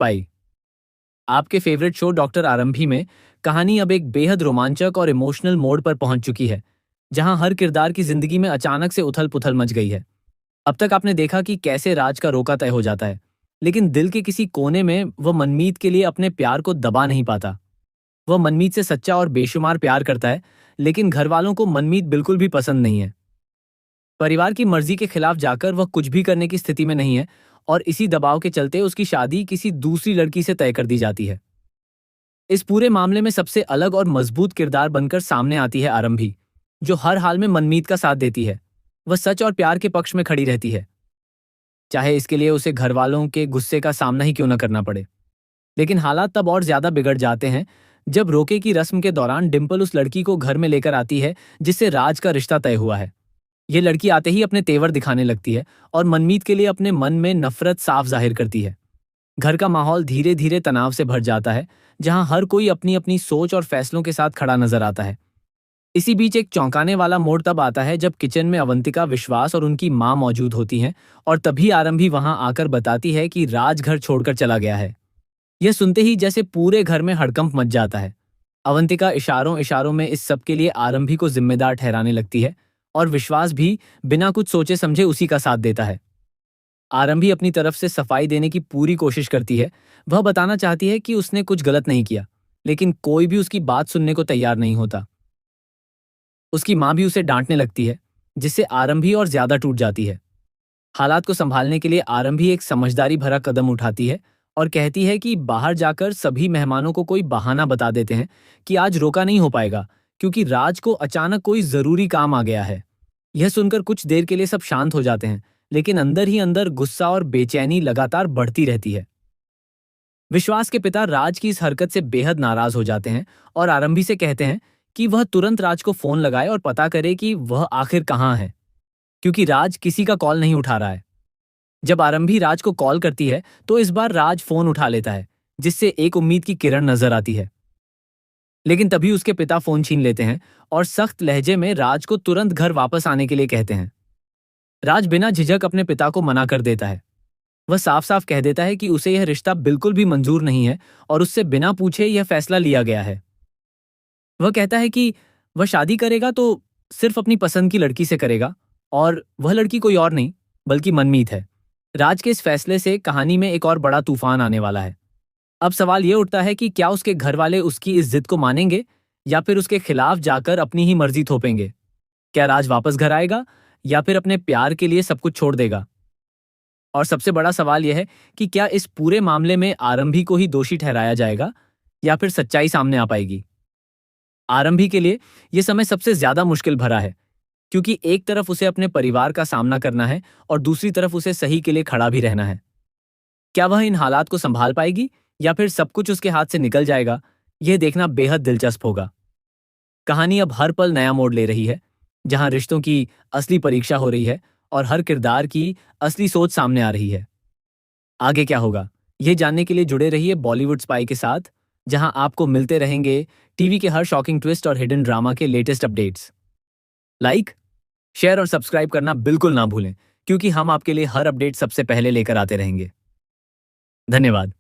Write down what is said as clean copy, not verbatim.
पाई। आपके favourite show doctor आरंभी में कहानी अब एक बेहद रोमांचक और इमोशनल मोड़ पर पहुंच चुकी है, जहां हर किरदार की जिंदगी में अचानक से उथल-पुथल मच गई है। अब तक आपने देखा कि कैसे राज का रोका तय हो जाता है, लेकिन दिल के किसी कोने में वह मनमीत के लिए अपने प्यार को दबा नहीं पाता। वह मनमीत से सच्चा और बेशुमार प्यार करता है, लेकिन घर वालों को मनमीत बिल्कुल भी पसंद नहीं है। परिवार की मर्जी के खिलाफ जाकर वह कुछ भी करने की स्थिति में नहीं है, और इसी दबाव के चलते उसकी शादी किसी दूसरी लड़की से तय कर दी जाती है। इस पूरे मामले में सबसे अलग और मजबूत किरदार बनकर सामने आती है आरंभी, जो हर हाल में मनमीत का साथ देती है। वह सच और प्यार के पक्ष में खड़ी रहती है, चाहे इसके लिए उसे घर वालों के गुस्से का सामना ही क्यों न करना पड़े। लेकिन हालात तब और ज्यादा बिगड़ जाते हैं जब रोके की रस्म के दौरान डिम्पल उस लड़की को घर में लेकर आती है जिससे राज का रिश्ता तय हुआ है। ये लड़की आते ही अपने तेवर दिखाने लगती है और मनमीत के लिए अपने मन में नफरत साफ जाहिर करती है। घर का माहौल धीरे धीरे तनाव से भर जाता है, जहां हर कोई अपनी अपनी सोच और फैसलों के साथ खड़ा नजर आता है। इसी बीच एक चौंकाने वाला मोड़ तब आता है जब किचन में अवंतिका, विश्वास और उनकी मां मौजूद होती हैं, और तभी आरंभी वहां आकर बताती है कि राज घर छोड़कर चला गया है। यह सुनते ही जैसे पूरे घर में हड़कंप मच जाता है। अवंतिका इशारों इशारों में इस सब के लिए आरंभी को जिम्मेदार ठहराने लगती है, और विश्वास भी बिना कुछ सोचे समझे उसी का साथ देता है। आरंभी अपनी तरफ से सफाई देने की पूरी कोशिश करती है। वह बताना चाहती है कि उसने कुछ गलत नहीं किया, लेकिन कोई भी उसकी बात सुनने को तैयार नहीं होता। उसकी मां भी उसे डांटने लगती है, जिससे आरंभी और ज्यादा टूट जाती है। हालात को संभालने के लिए आरंभी एक समझदारी भरा कदम उठाती है और कहती है कि बाहर जाकर सभी मेहमानों को कोई बहाना बता देते हैं कि आज रोका नहीं हो पाएगा, क्योंकि राज को अचानक कोई जरूरी काम आ गया है। यह सुनकर कुछ देर के लिए सब शांत हो जाते हैं, लेकिन अंदर ही अंदर गुस्सा और बेचैनी लगातार बढ़ती रहती है। विश्वास के पिता राज की इस हरकत से बेहद नाराज हो जाते हैं और आरंभी से कहते हैं कि वह तुरंत राज को फोन लगाए और पता करे कि वह आखिर कहाँ है, क्योंकि राज किसी का कॉल नहीं उठा रहा है। जब आरंभी राज को कॉल करती है तो इस बार राज फोन उठा लेता है, जिससे एक उम्मीद की किरण नजर आती है। लेकिन तभी उसके पिता फोन छीन लेते हैं और सख्त लहजे में राज को तुरंत घर वापस आने के लिए कहते हैं। राज बिना झिझक अपने पिता को मना कर देता है। वह साफ साफ कह देता है कि उसे यह रिश्ता बिल्कुल भी मंजूर नहीं है और उससे बिना पूछे यह फैसला लिया गया है। वह कहता है कि वह शादी करेगा तो सिर्फ अपनी पसंद की लड़की से करेगा, और वह लड़की कोई और नहीं बल्कि मनमीत है। राज के इस फैसले से कहानी में एक और बड़ा तूफान आने वाला है। अब सवाल यह उठता है कि क्या उसके घर वाले उसकी इस जिद को मानेंगे या फिर उसके खिलाफ जाकर अपनी ही मर्जी थोपेंगे। क्या राज वापस घर आएगा या फिर अपने प्यार के लिए सब कुछ छोड़ देगा। और सबसे बड़ा सवाल यह है कि क्या इस पूरे मामले में आरंभी को ही दोषी ठहराया जाएगा या फिर सच्चाई सामने आ पाएगी। आरंभी के लिए यह समय सबसे ज्यादा मुश्किल भरा है, क्योंकि एक तरफ उसे अपने परिवार का सामना करना है और दूसरी तरफ उसे सही के लिए खड़ा भी रहना है। क्या वह इन हालात को संभाल पाएगी या फिर सब कुछ उसके हाथ से निकल जाएगा, यह देखना बेहद दिलचस्प होगा। कहानी अब हर पल नया मोड़ ले रही है, जहां रिश्तों की असली परीक्षा हो रही है और हर किरदार की असली सोच सामने आ रही है। आगे क्या होगा, यह जानने के लिए जुड़े रहिए बॉलीवुड स्पाई के साथ, जहां आपको मिलते रहेंगे टीवी के हर शॉकिंग ट्विस्ट और हिडन ड्रामा के लेटेस्ट अपडेट्स। लाइक, शेयर और सब्सक्राइब करना बिल्कुल ना भूलें, क्योंकि हम आपके लिए हर अपडेट सबसे पहले लेकर आते रहेंगे। धन्यवाद।